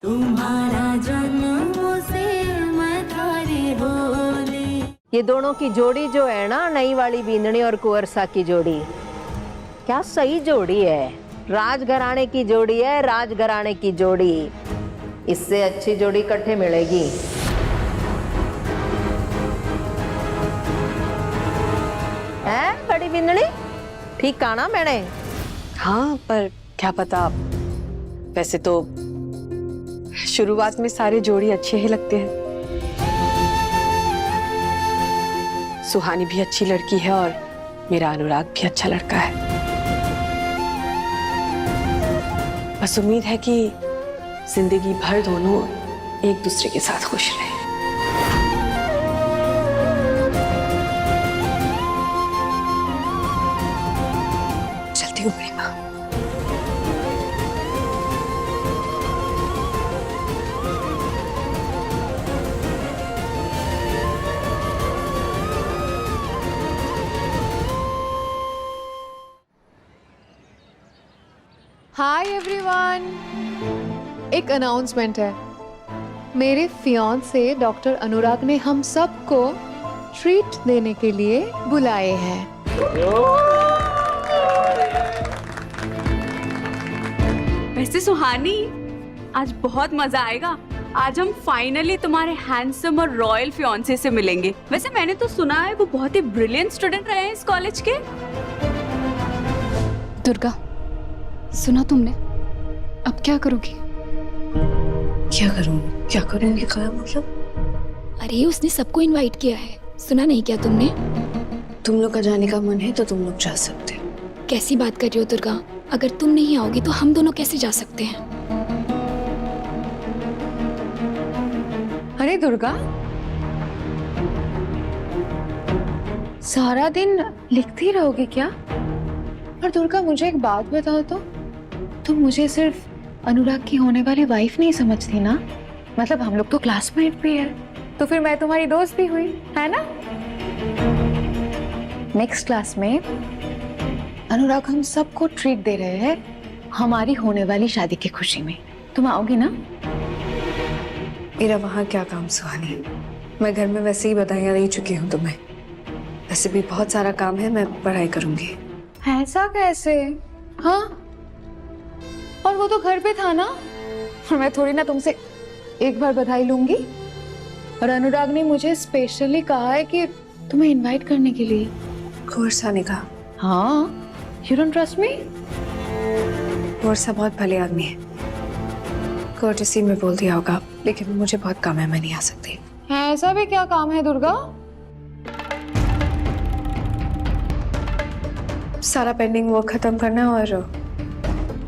तुम्हारा जन्म से मैं थारी होली। ये दोनों की जोड़ी जो है ना, नई वाली बींदनी और कुंवर सा की जोड़ी, क्या सही जोड़ी है। राजघराने की जोड़ी है, राजघराने की जोड़ी। इससे अच्छी जोड़ी इकट्ठे मिलेगी। है बड़ी बींदनी, ठीक कहा ना मैंने? हाँ, पर क्या पता, वैसे तो शुरुआत में सारे जोड़ी अच्छे ही लगते हैं। सुहानी भी अच्छी लड़की है और मेरा अनुराग भी अच्छा लड़का है। बस उम्मीद है कि जिंदगी भर दोनों एक दूसरे के साथ खुश रहें। चलती हूँ बड़ी माँ। हाय एवरीवन, एक अनाउंसमेंट है। मेरे फियांसे डॉक्टर अनुराग ने हम सबको ट्रीट देने के लिए बुलाए हैं। वैसे सुहानी, आज बहुत मजा आएगा। आज हम फाइनली तुम्हारे हैंडसम और रॉयल फियांसे से मिलेंगे। वैसे मैंने तो सुना है वो बहुत ही ब्रिलियंट स्टूडेंट रहे हैं इस कॉलेज के। दुर्गा, सुना तुमने? अब क्या करोगी? क्या करूँगी क्या मतलब? अरे उसने सबको इनवाइट किया है, सुना नहीं क्या तुमने? तुम लोग का जाने का मन है तो तुम लोग जा सकते हो। कैसी बात कर रही हो दुर्गा? अगर तुम नहीं आओगी तो हम दोनों कैसे जा सकते हैं? अरे दुर्गा, सारा दिन लिखती रहोगी क्या? और दुर्गा, मुझे एक बात बताओ तो, तुम मुझे सिर्फ अनुराग की होने वाली वाइफ नहीं समझती ना? मतलब हम लोग तो क्लासमेट भी है, तो फिर मैं तुम्हारी दोस्त भी हुई, है ना? नेक्स्ट क्लास में अनुराग हम सबको ट्रीट दे रहे हैं हमारी होने वाली शादी की खुशी में। तुम आओगी ना? मेरा वहाँ क्या काम सुहानी, मैं घर में वैसे ही बधाइयाँ दे चुकी हूँ तुम्हें। वैसे भी बहुत सारा काम है, मैं पढ़ाई करूंगी। ऐसा कैसे? हाँ, और वो तो घर पे था ना, और मैं थोड़ी ना तुमसे एक बार बधाई लूंगी। और अनुराग ने मुझे स्पेशली कहा है कि तुम्हें इनवाइट करने के लिए। कुंवर सा ने कहा? हाँ, यू डोंट ट्रस्ट मी? कुंवर सा बहुत भले आदमी है, कोर्टेसी में बोल दिया होगा, लेकिन मुझे बहुत काम है, मैं नहीं आ सकती। ऐसा भी क्या काम है दुर्गा? सारा पेंडिंग वर्क खत्म करना है और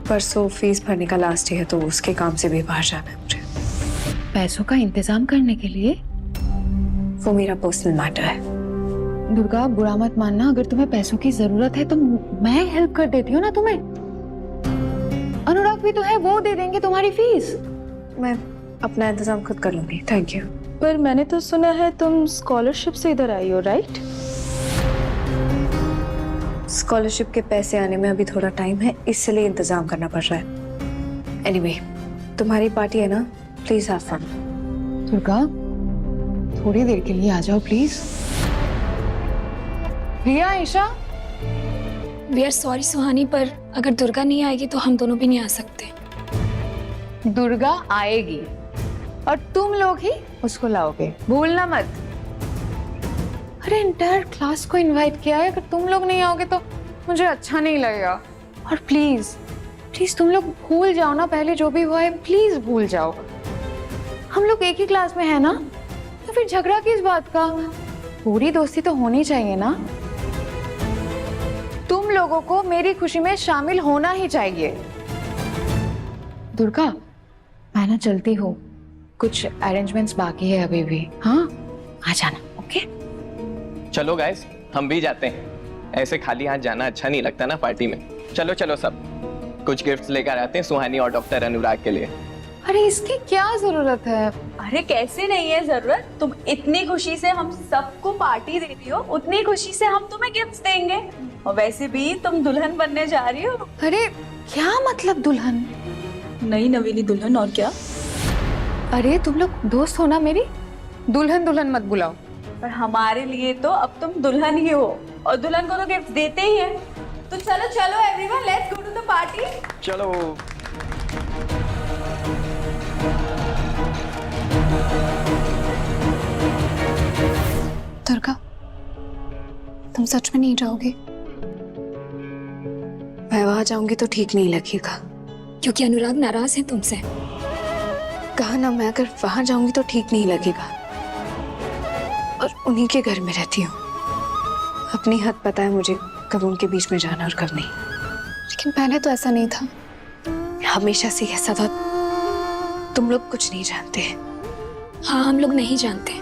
परसों फीस भरने का लास्ट डे है, तो उसके काम से भी बाहर जाना है मुझे। पैसों का इंतजाम करने के लिए? वो मेरा पर्सनल मैटर है। दुर्गा, बुरा मत मानना, अगर तुम्हें पैसों की जरूरत है तो मैं हेल्प कर देती हूँ ना तुम्हें। अनुराग भी तो है, वो दे देंगे तुम्हारी फीस। मैं अपना इंतजाम खुद कर लूंगी, थैंक यू। पर मैंने तो सुना है तुम स्कॉलरशिप से इधर आई हो, राइट? स्कॉलरशिप के पैसे आने में अभी थोड़ा टाइम है, इसलिए इंतजाम करना पड़ रहा है। एनीवे, तुम्हारी पार्टी है ना, प्लीज हैव फन। दुर्गा, थोड़ी देर के लिए आ जाओ please. Riya, Isha. We are sorry Suhani, पर अगर दुर्गा नहीं आएगी तो हम दोनों भी नहीं आ सकते। दुर्गा आएगी और तुम लोग ही उसको लाओगे, भूलना मत। अरे इंटायर क्लास को इनवाइट किया है, अगर तुम लोग नहीं आओगे तो मुझे अच्छा नहीं लगेगा। और प्लीज प्लीज तुम लोग भूल जाओ ना, पहले जो भी हुआ है प्लीज भूल जाओ। हम लोग एक ही क्लास में है ना, तो फिर झगड़ा किस बात का? पूरी दोस्ती तो होनी चाहिए ना। तुम लोगों को मेरी खुशी में शामिल होना ही चाहिए। दुर्गा, मैं ना चलती हूँ, कुछ अरेंजमेंट्स बाकी है अभी भी। हाँ, आ जाना, ओके? चलो गाइस, हम भी जाते हैं। ऐसे खाली हाथ जाना अच्छा नहीं लगता ना पार्टी में। चलो चलो, सब कुछ गिफ्ट्स लेकर आते हैं सुहानी और डॉक्टर अनुराग के लिए। अरे इसकी क्या जरूरत है? अरे कैसे नहीं है जरूरत? तुम इतनी खुशी से हम सबको पार्टी दे रही हो, उतनी खुशी से हम तुम्हें गिफ्ट्स देंगे। और वैसे भी तुम दुल्हन बनने जा रही हो। अरे क्या मतलब दुल्हन? नई नवीली दुल्हन, और क्या? अरे तुम लोग दोस्त हो ना मेरी, दुल्हन दुल्हन मत बुलाओ। पर हमारे लिए तो अब तुम दुल्हन ही हो और दुल्हन को तो गिफ्ट देते ही है। तो चलो चलो everyone, let's go to the party. चलो। दुर्गा, तुम सच में नहीं जाओगे? मैं वहां जाऊंगी तो ठीक नहीं लगेगा। क्योंकि अनुराग नाराज है तुमसे। कहा ना, मैं अगर वहां जाऊंगी तो ठीक नहीं लगेगा। और उन्हीं के घर में रहती हूँ। अपनी हद पता है मुझे, कब उनके बीच में जाना और कब नहीं। लेकिन पहले तो ऐसा नहीं था। हमेशा से ऐसा था। तुम लोग कुछ नहीं जानते। हाँ, हम लोग नहीं जानते।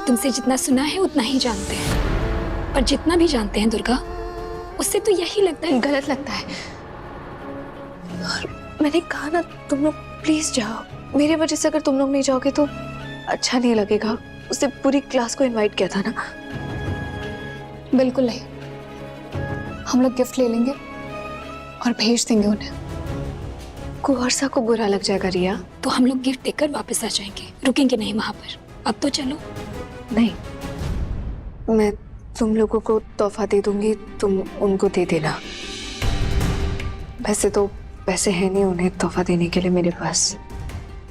तुमसे जितना सुना है उतना ही जानते हैं। पर जितना भी जानते हैं दुर्गा, उससे तो यही लगता है। गलत लगता है। और मैंने कहा ना, तुम लोग प्लीज जाओ। मेरी वजह से अगर तुम लोग नहीं जाओगे तो अच्छा नहीं लगेगा। उसने पूरी क्लास को इनवाइट किया था ना। बिल्कुल नहीं। हम लोग गिफ्ट ले लेंगे और भेज देंगे उन्हें। कुहरसा को बुरा लग जाएगा रिया। तो हम लोग गिफ्ट देकर वापस आ जाएंगे, रुकेंगे नहीं वहां पर। अब तो चलो। नहीं, मैं तुम लोगों को तोहफा दे दूंगी, तुम उनको दे देना। वैसे तो पैसे हैं नहीं उन्हें तोहफा देने के लिए मेरे पास।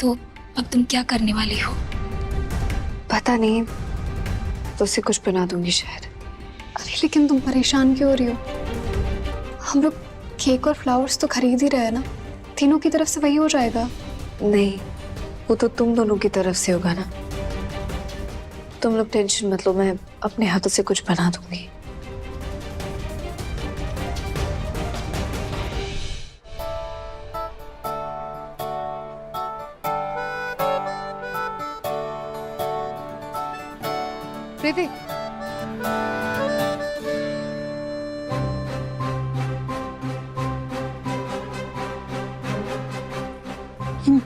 तो अब तुम क्या करने वाली हो? पता नहीं, तो उसे कुछ बना दूंगी शायद। अरे लेकिन तुम परेशान क्यों हो रही हो? हम लोग केक और फ्लावर्स तो खरीद ही रहे हैं ना। तीनों की तरफ से वही हो जाएगा। नहीं, वो तो तुम दोनों की तरफ से होगा ना। तुम लोग टेंशन मत लो, मैं अपने हाथों से कुछ बना दूंगी। प्रीति,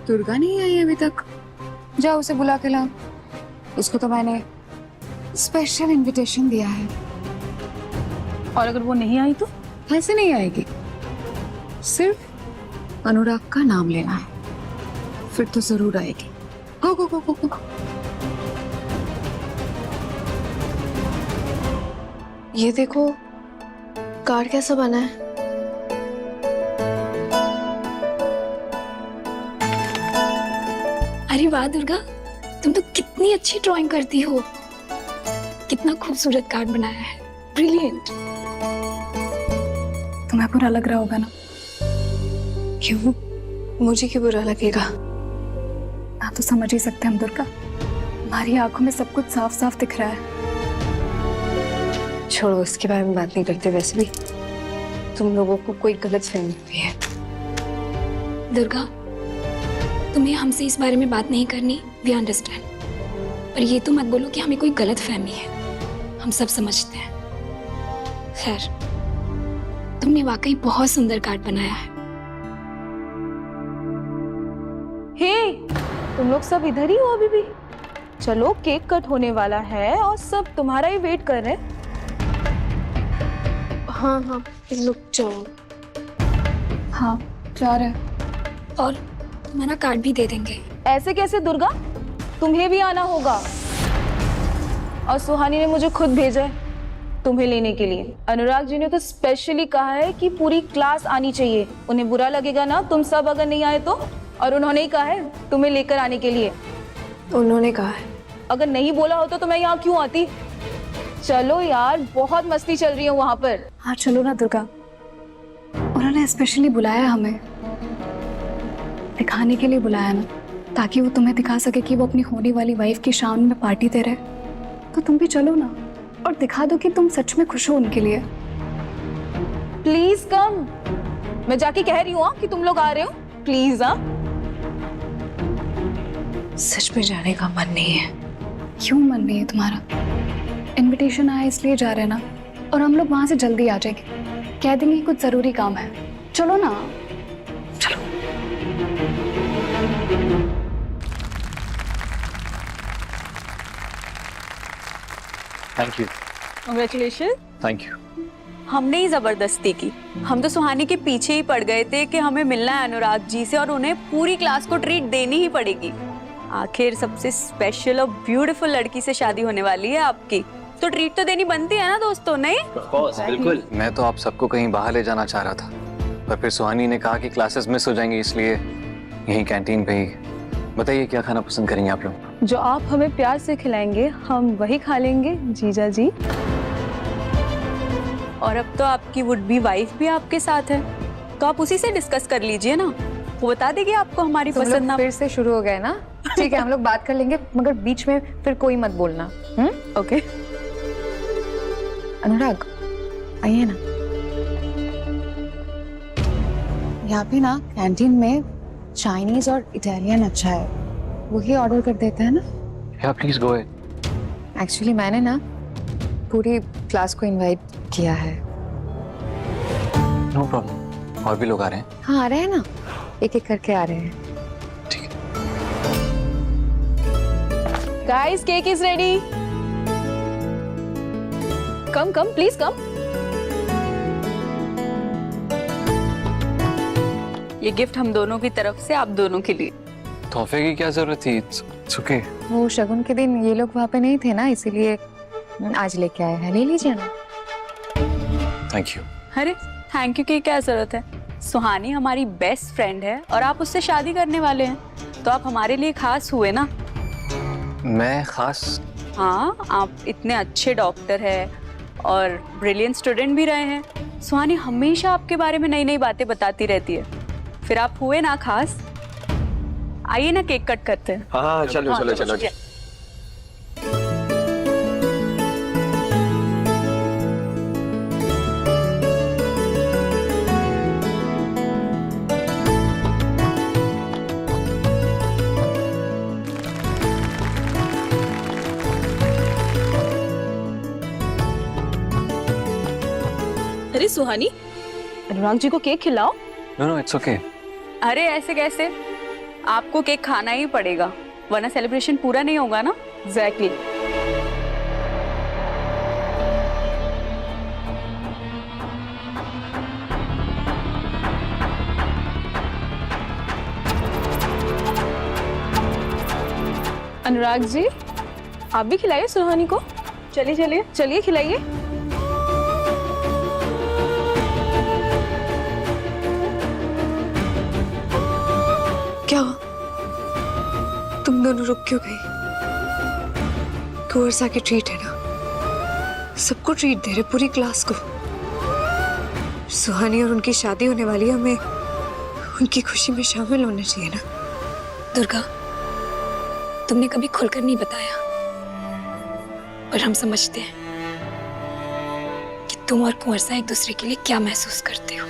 दुर्गा नहीं आई अभी तक। जाओ उसे बुला के लाओ। उसको तो मैंने स्पेशल इनविटेशन दिया है। और अगर वो नहीं आई तो ऐसे नहीं आएगी। सिर्फ अनुराग का नाम लेना है, फिर तो जरूर आएगी। गो गो गो गो गो। ये देखो, कार्ड कैसा बना है। अरे वाह दुर्गा, तुम तो कितनी अच्छी ड्राइंग करती हो। कितना खूबसूरत कार्ड बनाया है, ब्रिलियंट। तुम्हें बुरा लग रहा होगा ना? क्यों? मुझे क्यों बुरा लगेगा? ना तो समझ ही सकते हम दुर्गा। हमारी आंखों में सब कुछ साफ साफ दिख रहा है। छोड़ो, उसके बारे में बात नहीं करते। वैसे भी तुम लोगों को कोई गलत फहमी हुई है। दुर्गा, तुम्हें हमसे इस बारे में बात नहीं करनी, वी अंडरस्टैंड। पर ये तो मत बोलो कि हमें कोई गलत फहमी है। हम सब समझते हैं। खैर, तुमने वाकई बहुत सुंदर कार्ड बनाया है। हे, तुम लोग सब इधर ही हो अभी भी? चलो, केक कट होने वाला है और सब तुम्हारा ही वेट कर रहे हैं। हाँ हाँ, लोग जाओ। हाँ, जा रहे हैं। और तुम्हारा कार्ड भी दे देंगे। ऐसे कैसे दुर्गा? तुम्हें भी आना होगा। और सुहानी ने मुझे खुद भेजा है तुम्हें लेने के लिए। अनुराग जी ने तो स्पेशली कहा है कि पूरी क्लास आनी चाहिए। उन्हें बुरा लगेगा ना तुम सब अगर नहीं आए तो। और उन्होंने ही कहा है तुम्हें लेकर आने के लिए। उन्होंने कहा है। अगर नहीं बोला होता तो मैं यहाँ क्यों आती? चलो यार, बहुत मस्ती चल रही है वहां पर। हाँ चलो ना दुर्गा। उन्होंने स्पेशली बुलाया हमें, दिखाने के लिए बुलाया ना, ताकि वो तुम्हें दिखा सके कि वो अपनी होने वाली वाइफ की शाम में पार्टी दे रहे। तो तुम भी चलो ना और दिखा दो कि तुम सच में खुश हो उनके लिए। Please come. मैं जाके कह रही हूँ कि तुम लोग आ रहे हो। प्लीज। हाँ, सच में जाने का मन नहीं है। क्यों मन नहीं है तुम्हारा? इनविटेशन आया इसलिए जा रहे हैं ना। और हम लोग वहां से जल्दी आ जाएंगे। कह देंगे कि कुछ जरूरी काम है। चलो ना, चलो। Thank you. Congratulation. Thank you. हमने ही जबरदस्ती की। हम तो सुहानी के पीछे ही पड़ गए थे कि हमें मिलना है अनुराग जी से और उन्हें पूरी क्लास को ट्रीट देनी ही पड़ेगी। आखिर सबसे स्पेशल और ब्यूटीफुल लड़की से शादी होने वाली है आपकी, तो ट्रीट तो देनी बनती है ना दोस्तों, नहीं? बिल्कुल। मैं तो आप सबको कहीं बाहर ले जाना चाह रहा था, पर फिर सुहानी ने कहा कि क्लासेस मिस हो जाएंगी, इसलिए यहीं कैंटीन पे ही। बताइए क्या खाना पसंद करेंगे आप लोग? जो आप हमें प्यार से खिलाएंगे हम वही खा लेंगे जीजा जी। और अब तो आपकी वुड बी वाइफ भी आपके साथ है, तो आप उसी से डिस्कस कर लीजिए ना, वो बता देगी आपको हमारी तुम पसंद लोग ना। फिर से शुरू हो गए ना? ठीक है, हम लोग बात कर लेंगे, मगर बीच में फिर कोई मत बोलना। ओके अनुराग, आइए ना। यहाँ पे ना कैंटीन में चाइनीज और इटालियन अच्छा है, वही ऑर्डर कर देते हैं ना? या प्लीज गो अहेड। एक्चुअली मैंने ना पूरी क्लास को इनवाइट किया है। नो प्रॉब्लम, और भी लोग आ रहे हैं? हाँ आ रहे हैं ना, एक एक करके आ रहे हैं। ठीक है। Guys cake is ready, come come please come. ये गिफ्ट हम दोनों की तरफ से आप दोनों के लिए। तोहफे की क्या जरूरत थी? It's okay. वो शगुन के दिन ये लोग वहाँ पे नहीं थे ना, इसीलिए आज लेके आए हैं, ले लीजिए ना। Thank you. अरे थैंक यू की क्या जरूरत है, सुहानी हमारी बेस्ट फ्रेंड है और आप उससे शादी करने वाले हैं, तो आप हमारे लिए खास हुए ना। मैं खास? हाँ, आप इतने अच्छे डॉक्टर हैं और ब्रिलियंट स्टूडेंट भी रहे हैं। सुहानी हमेशा आपके बारे में नई नई बातें बताती रहती है, फिर आप हुए ना खास। आइए ना केक कट करते हैं। हाँ चलो चलो चलो। अरे सुहानी, अनुराग जी को केक खिलाओ। No no it's okay. अरे ऐसे कैसे, आपको केक खाना ही पड़ेगा, वरना सेलिब्रेशन पूरा नहीं होगा ना। एग्जैक्टली। अनुराग जी आप भी खिलाइए सुहानी को। चलिए चलिए चलिए खिलाइए। क्या हुआ? तुम दोनों रुक क्यों गई? कुंवर सा की ट्रीट है ना, सबको ट्रीट दे रहे, पूरी क्लास को। सुहानी और उनकी शादी होने वाली है, हमें उनकी खुशी में शामिल होना चाहिए ना। दुर्गा, तुमने कभी खुलकर नहीं बताया, पर हम समझते हैं कि तुम और कुंवर सा एक दूसरे के लिए क्या महसूस करते हो।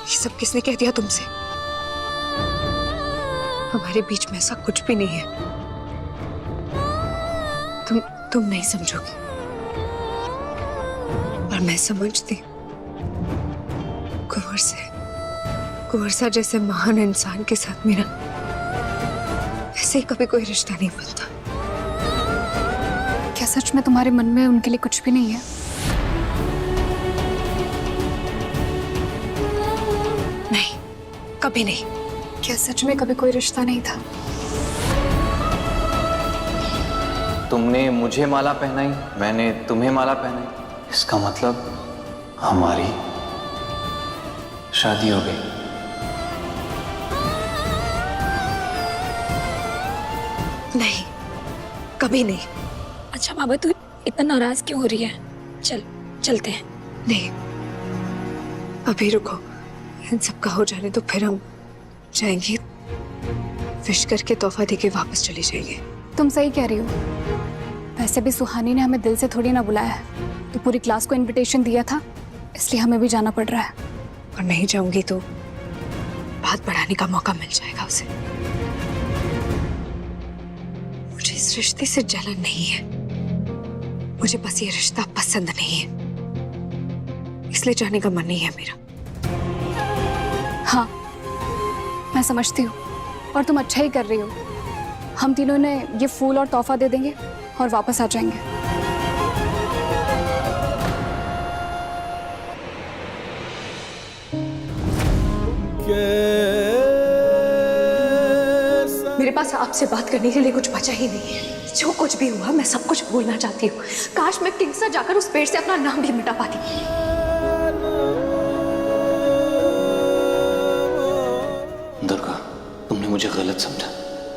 ये सब किसने कह दिया तुमसे? हमारे बीच में ऐसा कुछ भी नहीं है। तुम नहीं समझोगी, और मैं समझती। कुंवर सा जैसे महान इंसान के साथ मेरा ऐसे ही कभी कोई रिश्ता नहीं बनता। क्या सच में तुम्हारे मन में उनके लिए कुछ भी नहीं है? नहीं, कभी नहीं। क्या सच में कभी कोई रिश्ता नहीं था? तुमने मुझे माला पहनाई, मैंने तुम्हें माला पहनाई, इसका मतलब हमारी शादी हो गई। नहीं, कभी नहीं। अच्छा बाबा, तू इतना नाराज क्यों हो रही है? चलते हैं। नहीं, अभी रुको, इन सब का हो जाने तो फिर हम जाएंगे, विश करके तोहफा देके वापस चले जाएंगे। तुम सही कह रही हो। वैसे भी सुहानी ने हमें दिल से थोड़ी ना बुलाया है, तो पूरी क्लास को इनविटेशन दिया था, इसलिए हमें भी जाना पड़ रहा है। और नहीं जाऊंगी तो बात बढ़ाने का मौका मिल जाएगा उसे। मुझे इस रिश्ते से जलन नहीं है, मुझे बस ये रिश्ता पसंद नहीं है, इसलिए जाने का मन नहीं है मेरा। हाँ, मैं समझती हूँ, और तुम अच्छा ही कर रही हो। हम तीनों ने ये फूल और तोहफा दे देंगे और वापस आ जाएंगे। मेरे पास आपसे बात करने के लिए कुछ बचा ही नहीं है। जो कुछ भी हुआ मैं सब कुछ भूलना चाहती हूँ। काश मैं किंगसर जाकर उस पेड़ से अपना नाम भी मिटा पाती। दुर्गा, तुमने मुझे गलत समझा।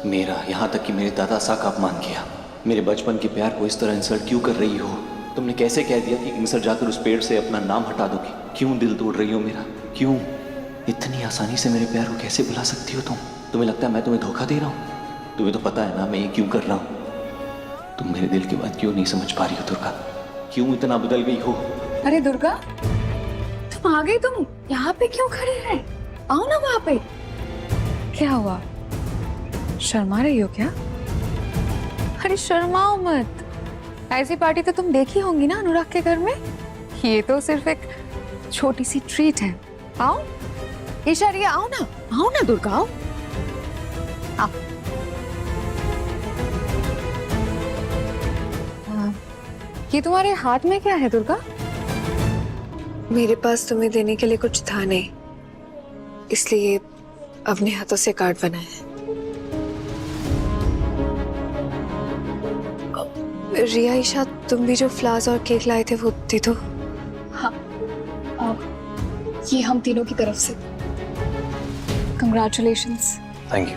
मेरा, यहाँ तक कि मेरे दादा सा का अपमान किया। मेरे बचपन के प्यार को इस तरह इंसल्ट क्यों कर रही हो? तुमने कैसे कह दिया कि किंगसर जाकर उस पेड़ से अपना नाम हटा दोगी? क्यों दिल तोड़ रही हो मेरा? क्यों इतनी आसानी से मेरे प्यार को कैसे भुला सकती हो तुम? तुम्हें लगता है मैं तुम्हें धोखा दे रहा हूँ? तुम्हें तो पता है ना मैं ये क्यों कर रहा हूँ। तुम मेरे दिल की बात क्यों नहीं समझ पा रही हो दुर्गा? क्यों इतना बदल गई हो? अरे दुर्गा, तुम आ गई। तुम यहाँ पे क्यों खड़े हैं? आओ ना वहां पे। क्या हुआ, शर्मा रही हो क्या? अरे शर्माओ मत। ऐसी पार्टी तो तुम देखी होंगी ना अनुराग के घर में। ये तो सिर्फ एक छोटी सी ट्रीट है। आओ ईशारिया, आओ ना दुर्गा, आओ आओ। ये तुम्हारे हाथ में क्या है दुर्गा? मेरे पास तुम्हें देने के लिए कुछ था नहीं, इसलिए अपने हाथों से कार्ड बनाया है। रिया, ईशा, तुम भी जो फ्लावर्स और केक लाए थे वो दे दो। हाँ, ये हम तीनों की तरफ से। कंग्रेचुलेशंस। Thank you.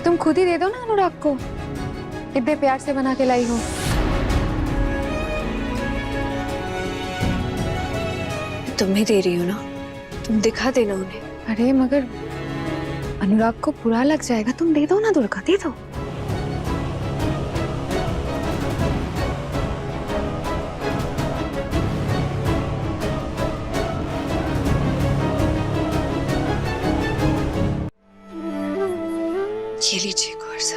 तुम खुद ही दे दो ना अनुराग को, इतने प्यार से बना के लाई हो। तुम्हें दे रही हो ना, तुम दिखा देना उन्हें। अरे मगर अनुराग को बुरा लग जाएगा। तुम दे दो ना दुर्गा, दे दो। ये लीजिए कोर्स।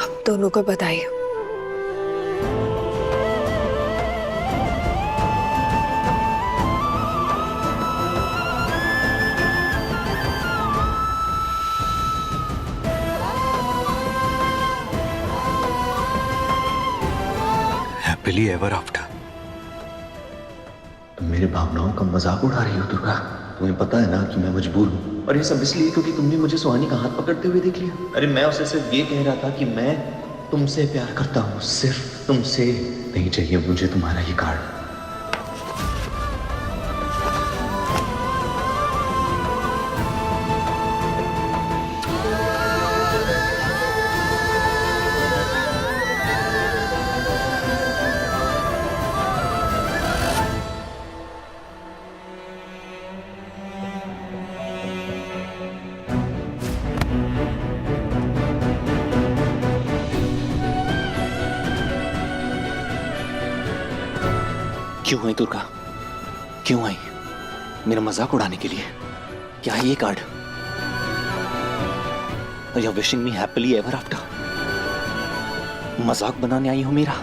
अब दोनों को बधाई हो। Happily ever after. तुम मेरी भावनाओं का मजाक उड़ा रही हो दुर्गा। तुम्हें पता है ना कि मैं मजबूर हूँ, और ये सब इसलिए क्योंकि तुमने मुझे सुहानी का हाथ पकड़ते हुए देख लिया। अरे मैं उसे सिर्फ ये कह रहा था कि मैं तुमसे प्यार करता हूँ, सिर्फ तुमसे। नहीं चाहिए मुझे तुम्हारा ये कार्ड। क्यों आई दुर्गा? क्यों आई? मेरा मजाक उड़ाने के लिए? क्या है ये कार्ड? और you wishing me happily ever after? मजाक बनाने आई हो मेरा?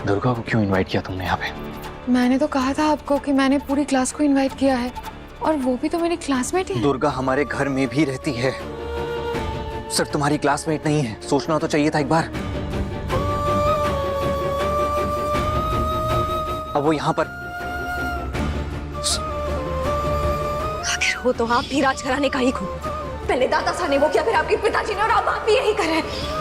दुर्गा को क्यों इनवाइट किया तुमने यहाँ पे? मैंने तो कहा था आपको कि मैंने पूरी क्लास को इनवाइट किया है, और वो भी तो मेरी क्लासमेट ही है। दुर्गा हमारे घर में भी रहती है, सिर्फ तुम्हारी क्लासमेट नहीं है। सोचना तो चाहिए था एक बार। अब वो यहाँ पर। आखिर हो तो आप भी राज घराने का ही खून। पहले दादा साहब ने वो किया, फिर आपके पिताजी ने, और अब आप भी यही कर रहे हैं।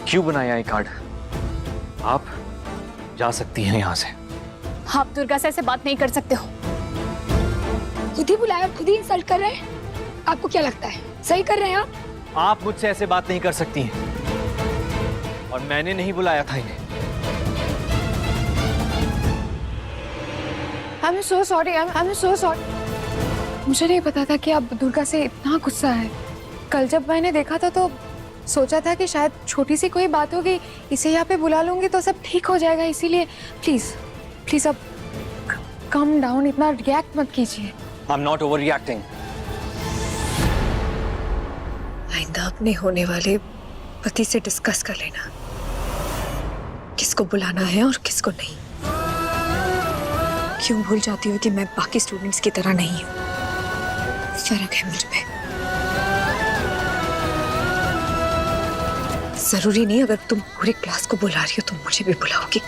क्यों बनाया ये कार्ड? आप जा सकती हैं यहाँ से। आप दुर्गा से ऐसे बात नहीं कर सकते हो। खुद ही बुलाया, खुद ही इंसल्ट कर रहे हैं। आपको क्या लगता है सही कर रहे हैं आप? आप मुझसे ऐसे बात नहीं कर सकती हैं, और मैंने नहीं बुलाया था इन्हें। I'm so sorry, I'm so sorry। मुझे नहीं पता था कि आप दुर्गा से इतना गुस्सा है। कल जब मैंने देखा था तो सोचा था कि शायद छोटी सी कोई बात होगी, इसे यहाँ पे बुला लूंगी तो सब ठीक हो जाएगा, इसीलिए प्लीज प्लीज अब कम डाउन, इतना रिएक्ट मत कीजिए। I am not over reacting. आइंदा अपने होने वाले पति से डिस्कस कर लेना किसको बुलाना है और किसको नहीं। क्यों भूल जाती हो कि मैं बाकी स्टूडेंट्स की तरह नहीं हूँ, फर्क है मुझ में। जरूरी नहीं अगर तुम पूरी क्लास को बुला रही हो तो मुझे भी बुलाओगी।